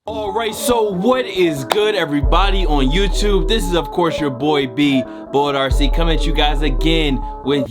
Alright, so what is good, everybody on YouTube? This is of course your boy B, Bold RC, coming at you guys again with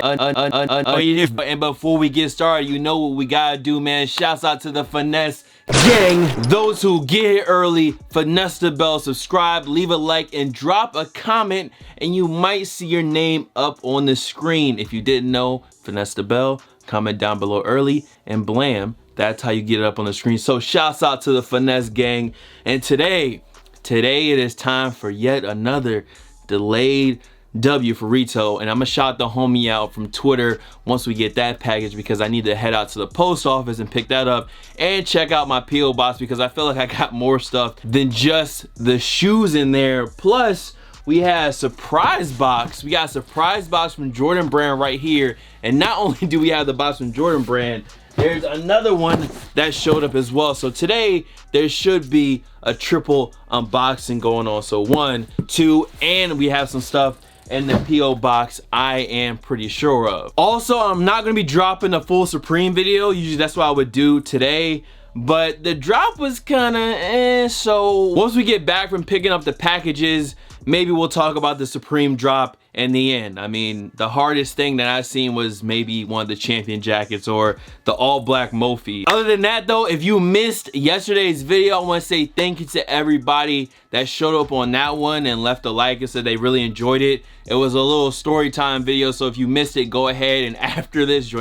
and before we get started, you know what we gotta do, man. Shouts out to the Finesse gang, those who get here early. Finesse the bell, subscribe, leave a like, and drop a comment, and you might see your name up on the screen. If you didn't know, finesse the bell, comment down below early, and blam, that's how you get it up on the screen. So shouts out to the Finesse gang. And today it is time for yet another delayed W for retail. And I'm gonna shout the homie out from Twitter once we get that package, because I need to head out to the post office and pick that up and check out my P.O. box, because I feel like I got more stuff than just the shoes in there. Plus, we had a surprise box. We got a surprise box from Jordan Brand right here. And not only do we have the box from Jordan Brand, there's another one that showed up as well. So today there should be a triple unboxing going on. So 1, 2, and we have some stuff in the P.O. box I am pretty sure of. Also, I'm not gonna be dropping a full Supreme video. Usually that's what I would do today, but the drop was kinda so once we get back from picking up the packages, maybe we'll talk about the Supreme drop in the end. I mean, the hardest thing that I've seen was maybe one of the champion jackets or the all black Mophie. Other than that though, if you missed yesterday's video, I want to say thank you to everybody that showed up on that one and left a like and said they really enjoyed it. It was a little story time video, so if you missed it, go ahead and after this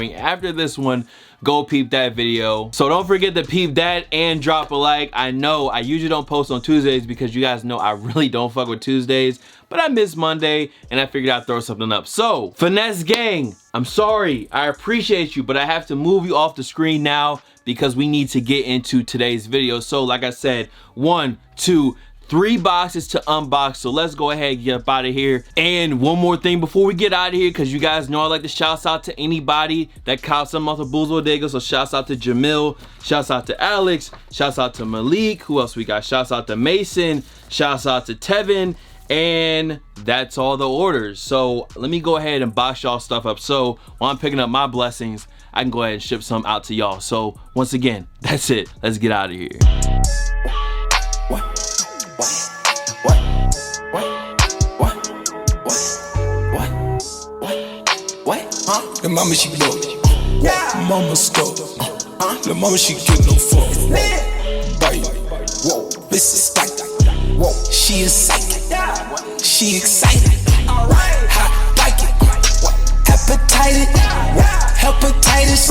one, go peep that video. So don't forget to peep that and drop a like. I know I usually don't post on Tuesdays because you guys know I really don't fuck with Tuesdays, but I missed Monday and I figured I'd throw something up. So Finesse gang, I'm sorry, I appreciate you, but I have to move you off the screen now because we need to get into today's video. So like I said, 1, 2, 3 boxes to unbox, so let's go ahead and get up out of here. And one more thing before we get out of here, because you guys know I like to shout out to anybody that cops them off the Bulls Bodega. So shouts out to Jamil, shouts out to Alex, shouts out to Malik, who else we got? Shouts out to Mason, shouts out to Tevin, and that's all the orders. So let me go ahead and box y'all stuff up, so while I'm picking up my blessings, I can go ahead and ship some out to y'all. So once again, that's it. Let's get out of here. The mama she low, yeah. Mama stole, the mama she get no fuck. Bite, whoa, this is stacked. Whoa, she is psychic, she excited. Hot like it, hepatitis, hepatitis.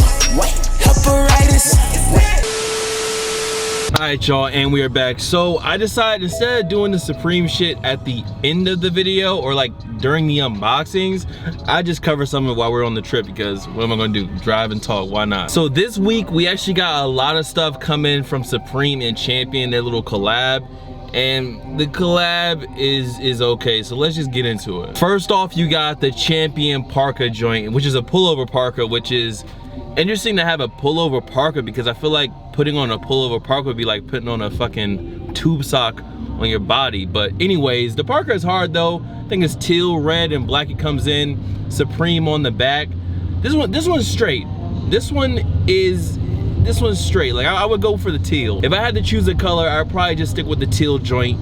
Alright y'all, and we are back. So I decided, instead of doing the Supreme shit at the end of the video or like during the unboxings, I just cover some of it while we're on the trip, because what am I gonna do? Drive and talk, why not? So this week we actually got a lot of stuff coming from Supreme and Champion, their little collab. And the collab is okay, so let's just get into it. First off, you got the Champion parka joint, which is a pullover parka, which is interesting to have a pullover parka, because I feel like putting on a pullover parka would be like putting on a fucking tube sock on your body. But anyways, the parka is hard though. I think it's teal, red, and black. It comes in Supreme on the back. This one's straight. This one's straight. Like I would go for the teal. If I had to choose a color, I'd probably just stick with the teal joint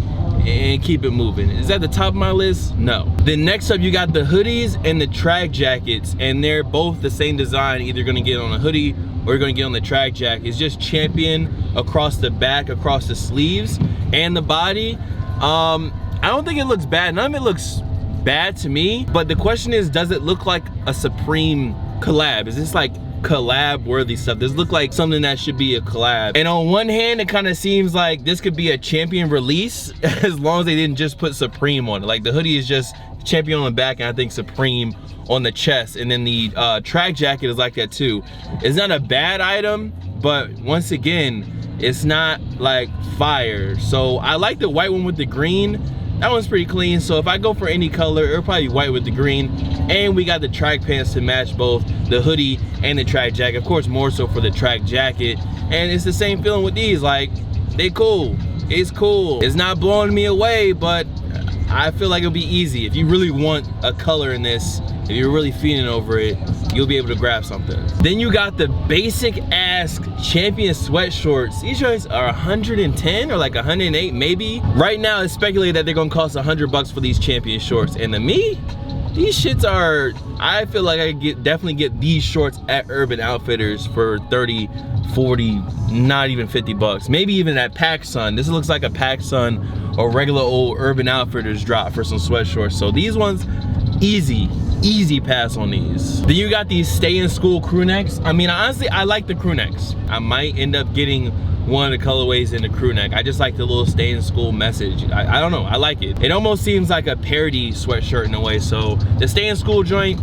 and keep it moving. Is that the top of my list? No. Then next up, you got the hoodies and the track jackets, and they're both the same design. Either gonna get on a hoodie or you're gonna get on the track jacket. It's just Champion across the back, across the sleeves and the body. I don't think it looks bad. None of it looks bad to me, but the question is, does it look like a Supreme collab? Is this like collab worthy stuff? This look like something that should be a collab. And on one hand, it kind of seems like this could be a Champion release as long as they didn't just put Supreme on it. Like the hoodie is just Champion on the back and I think Supreme on the chest, and then the track jacket is like that too. It's not a bad item, but once again, it's not like fire. So I like the white one with the green. That one's pretty clean, so if I go for any color, it'll probably be white with the green. And we got the track pants to match both the hoodie and the track jacket. Of course, more so for the track jacket. And it's the same feeling with these, like, they cool. It's cool. It's not blowing me away, but I feel like it'll be easy. If you really want a color in this, if you're really feeling over it, you'll be able to grab something. Then you got the basic ass champion sweat shorts. These joints are 110 or like 108 maybe. Right now it's speculated that they're gonna cost $100 for these champion shorts. And to me, these shits are, I feel like I could definitely get these shorts at Urban Outfitters for 30, 40, not even 50 bucks. Maybe even at PacSun. This looks like a PacSun or regular old Urban Outfitters drop for some sweat shorts. So these ones, easy pass on these. Then you got these stay in school crew necks. I mean, honestly, I like the crew necks. I might end up getting one of the colorways in the crew neck. I just like the little stay in school message. I don't know, I like it. It almost seems like a parody sweatshirt in a way. So the stay in school joint,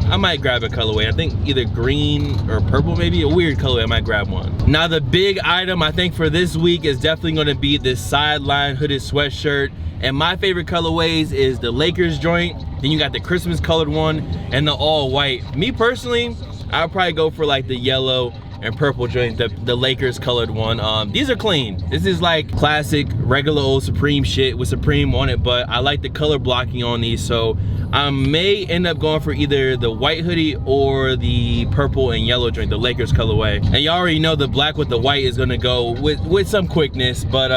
I might grab a colorway. I think either green or purple, maybe a weird colorway, I might grab one. Now the big item I think for this week is definitely gonna be this sideline hooded sweatshirt. And my favorite colorways is the Lakers joint, then you got the Christmas colored one, and the all white. Me personally, I'll probably go for like the yellow and purple joint, the Lakers colored one. These are clean. This is like classic, regular old Supreme shit with Supreme on it, but I like the color blocking on these, so I may end up going for either the white hoodie or the purple and yellow joint, the Lakers colorway. And you already know the black with the white is gonna go with some quickness, but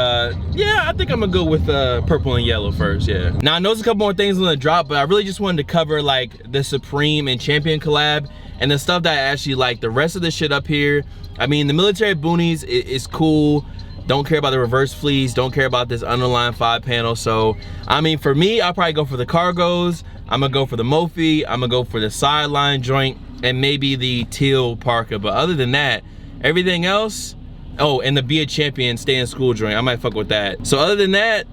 yeah, I think I'm gonna go with purple and yellow first, yeah. Now I know there's a couple more things on the drop, but I really just wanted to cover like the Supreme and Champion collab and the stuff that I actually like. The rest of the shit up here, I mean, the military boonies is cool. Don't care about the reverse fleece, don't care about this underline 5 panel. So, I mean, for me, I'll probably go for the cargos, I'm gonna go for the Mophie, I'm gonna go for the sideline joint, and maybe the teal parka. But other than that, everything else, oh, and the Be a Champion stay in school joint, I might fuck with that. So other than that,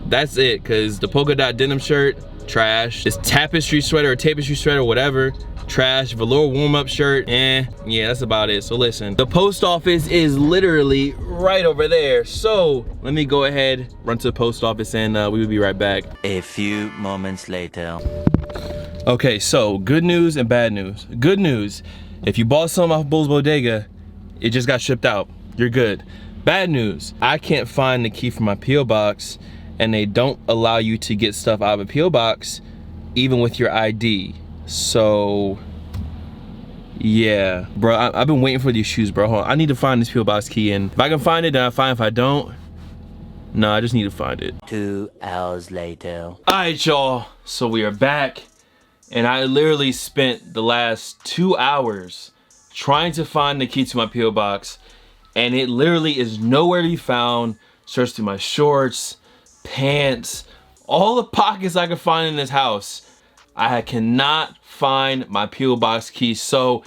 that's it, cause the polka dot denim shirt, trash. This tapestry sweater or tapestry sweater, whatever, trash. Velour warm-up shirt, yeah, that's about it. So listen, the post office is literally right over there, so let me go ahead, run to the post office, and we will be right back. A few moments later. Okay, so good news and bad news. Good news, if you bought some off Bull's Bodega, it just got shipped out, you're good. Bad news, I can't find the key for my P.O. box, and they don't allow you to get stuff out of a P.O. box even with your ID. So yeah, bro, I've been waiting for these shoes, bro. Hold on. I need to find this P.O. box key, and if I can find it, then I find. If I don't, no, I just need to find it. 2 hours later. All right, y'all, so we are back, and I literally spent the last 2 hours trying to find the key to my P.O. box, and it literally is nowhere to be found. Searched through my shorts, pants, all the pockets I could find in this house. I cannot find my P.O. box key. So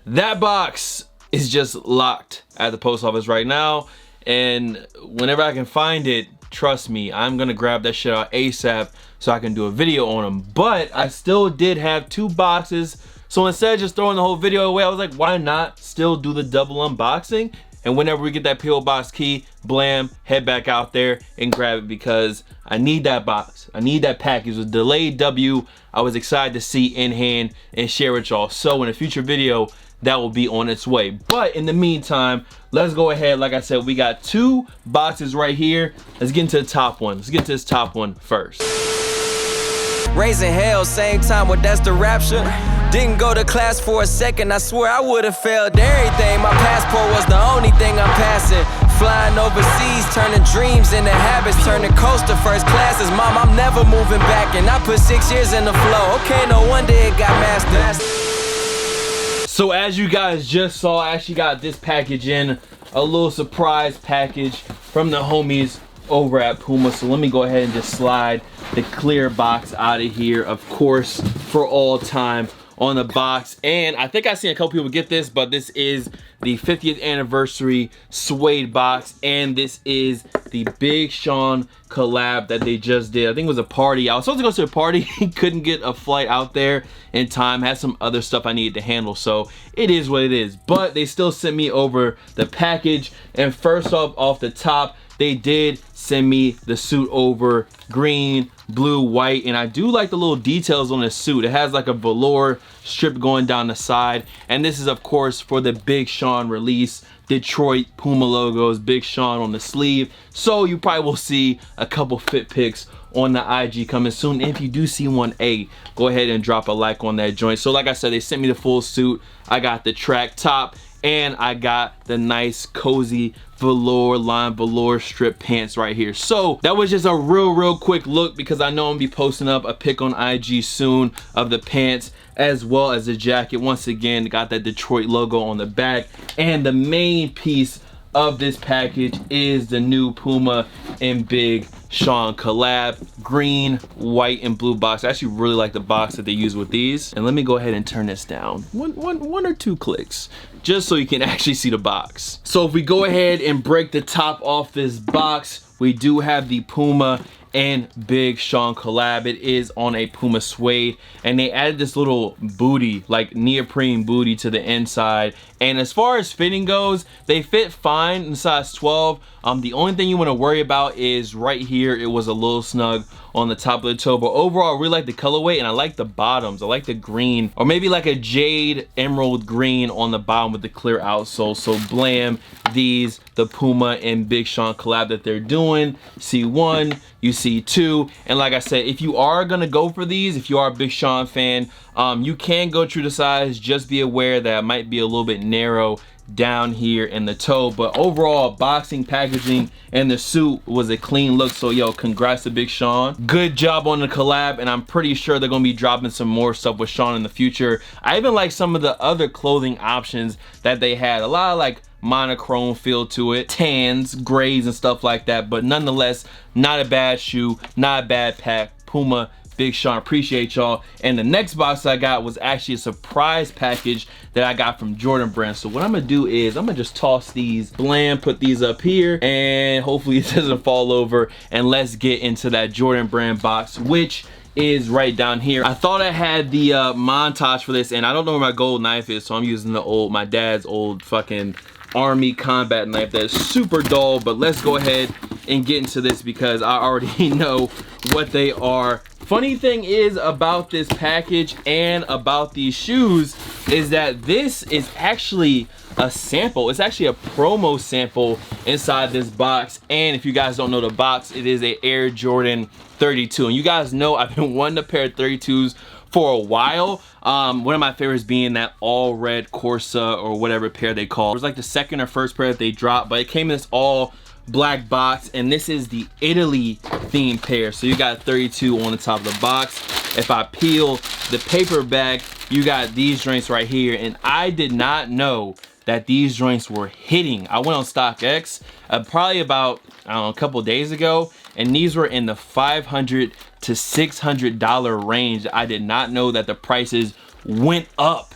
that box is just locked at the post office right now. And whenever I can find it, trust me, I'm gonna grab that shit out ASAP so I can do a video on them. But I still did have 2 boxes. So instead of just throwing the whole video away, I was like, why not still do the double unboxing? And whenever we get that P.O. box key, blam, head back out there and grab it, because I need that box. I need that package. It was a delayed W. I was excited to see in hand and share with y'all. So in a future video, that will be on its way. But in the meantime, let's go ahead. Like I said, we got 2 boxes right here. Let's get into the top one. Let's get to this top one first. Raising hell, same time, what that's the rapture. Didn't go to class for a second, I swear I would've failed everything. My passport was the only thing I'm passing. Flying overseas, turning dreams into habits, turning coast to first classes. Mom, I'm never moving back, and I put 6 years in the flow. Okay, no wonder it got mastered. So as you guys just saw, I actually got this package in, a little surprise package from the homies over at Puma. So let me go ahead and just slide the clear box out of here, of course, for all time on the box. And I think I've seen a couple people get this, but this is the 50th anniversary suede box, and this is the Big Sean collab that they just did. I think it was a party. I was supposed to go to a party, couldn't get a flight out there in time, had some other stuff I needed to handle, so it is what it is. But they still sent me over the package, and first off the top, they did send me the suit over, green, blue, white, and I do like the little details on the suit. It has like a velour strip going down the side, and this is of course for the Big Sean release Detroit Puma logos, Big Sean on the sleeve. So you probably will see a couple fit pics on the IG coming soon. If you do see one, go ahead and drop a like on that joint. So like I said, they sent me the full suit. I got the track top and I got the nice cozy velour strip pants right here. So that was just a real quick look, because I know I'm gonna be posting up a pic on IG soon of the pants as well as the jacket. Once again, got that Detroit logo on the back, and the main piece of this package is the new Puma and Big Sean collab, green, white, and blue box. I actually really like the box that they use with these. And let me go ahead and turn this down one or two clicks, just so you can actually see the box. So if we go ahead and break the top off this box, we do have the Puma and Big Sean collab. It is on a Puma suede, and they added this little booty, like neoprene booty, to the inside. And as far as fitting goes, they fit fine in size 12. The only thing you want to worry about is right here, it was a little snug on the top of the toe, but overall I really like the colorway, and I like the bottoms. I like the green, or maybe like a jade emerald green on the bottom with the clear outsole. So blam, these, the Puma and Big Sean collab that they're doing. See one, you see two, and like I said, if you are gonna go for these, if you are a Big Sean fan, you can go true to size. Just be aware that it might be a little bit narrow down here in the toe, but overall boxing, packaging, and the suit was a clean look. So yo, congrats to Big Sean, good job on the collab, and I'm pretty sure they're gonna be dropping some more stuff with Sean in the future. I even like some of the other clothing options that they had, a lot of like monochrome feel to it, tans, grays, and stuff like that, but nonetheless, not a bad shoe, not a bad pack. Puma, Big Sean, appreciate y'all. And the next box I got was actually a surprise package that I got from Jordan Brand. So what I'm gonna do is I'm gonna just toss these, blam, put these up here, and hopefully it doesn't fall over, and let's get into that Jordan Brand box, which is right down here. I thought I had the montage for this, and I don't know where my gold knife is, so I'm using my dad's old fucking army combat knife that's super dull. But let's go ahead and get into this, because I already know what they are. Funny thing is about this package and about these shoes is that this is actually a sample. It's actually a promo sample inside this box. And if you guys don't know the box, it is a Air Jordan 32. And you guys know I've been wanting a pair of 32s for a while. One of my favorites being that all red Corsa, or whatever pair they call it. It was like the second or first pair that they dropped, but it came in this all black box, and this is the Italy themed pair. So you got 32 on the top of the box. If I peel the paper back, you got these joints right here, and I did not know that these joints were hitting. I went on StockX probably about, I don't know, a couple days ago, and these were in the $500 to $600 range. I did not know that the prices went up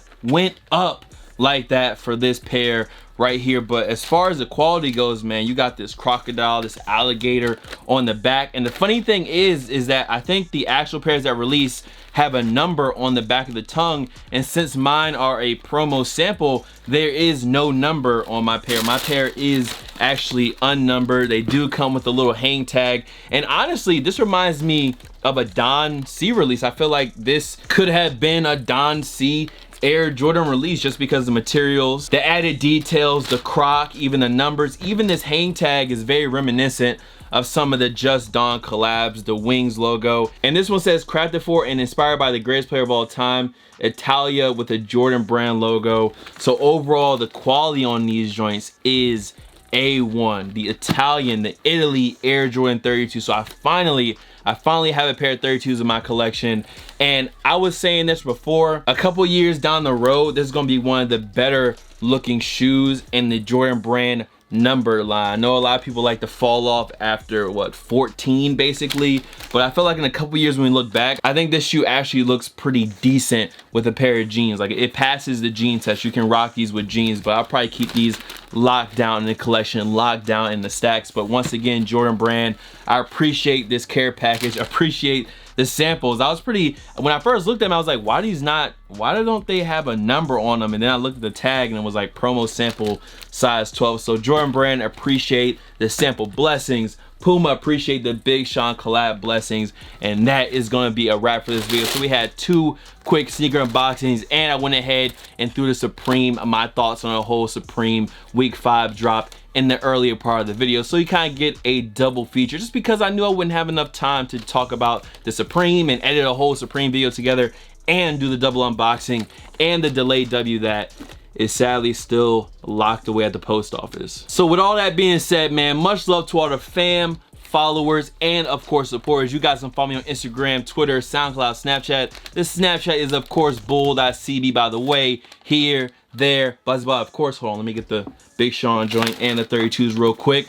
like that for this pair right here. But as far as the quality goes, man, you got this crocodile, this alligator on the back. And the funny thing is that I think the actual pairs that release have a number on the back of the tongue, and since mine are a promo sample, there is no number on my pair. My pair is actually unnumbered. They do come with a little hang tag, and honestly, this reminds me of a Don C release. I feel like this could have been a Don C Air Jordan release, just because the materials, the added details, the croc, even the numbers, even this hang tag is very reminiscent of some of the Just Don collabs, the Wings logo. And this one says crafted for and inspired by the greatest player of all time, Italia, with a Jordan Brand logo. So overall, the quality on these joints is A1. The Italian, the Italy Air Jordan 32. So I finally have a pair of 32s in my collection. And I was saying this before, a couple years down the road, this is gonna be one of the better looking shoes in the Jordan Brand number line. I know a lot of people like to fall off after what, 14 basically, but I feel like in a couple years when we look back, I think this shoe actually looks pretty decent with a pair of jeans. Like, it passes the jean test. You can rock these with jeans, but I'll probably keep these locked down in the collection, locked down in the stacks. But once again, Jordan Brand, I appreciate this care package, appreciate the samples. I was pretty, when I first looked at them, I was like, why don't they have a number on them? And then I looked at the tag and it was like promo sample size 12. So Jordan Brand, appreciate the sample blessings. Puma, appreciate the Big Sean collab blessings. And that is gonna be a wrap for this video. So we had 2 quick sneaker unboxings, and I went ahead and threw the Supreme, my thoughts on the whole Supreme week 5 drop in the earlier part of the video. So you kind of get a double feature, just because I knew I wouldn't have enough time to talk about the Supreme and edit a whole Supreme video together and do the double unboxing and the delayed W that is sadly still locked away at the post office. So with all that being said, man, much love to all the fam, followers, and of course supporters. You guys can follow me on Instagram, Twitter, SoundCloud, Snapchat. This Snapchat is of course bull.cb, by the way. Here, there, buzzbot, of course. Hold on, let me get the Big Sean joint and the 32s real quick.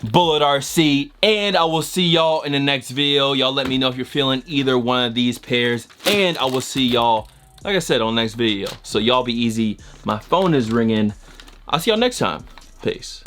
Bullet RC, and I will see y'all in the next video. Y'all let me know if you're feeling either one of these pairs, and I will see y'all, like I said, on the next video. So y'all be easy. My phone is ringing. I'll see y'all next time. Peace.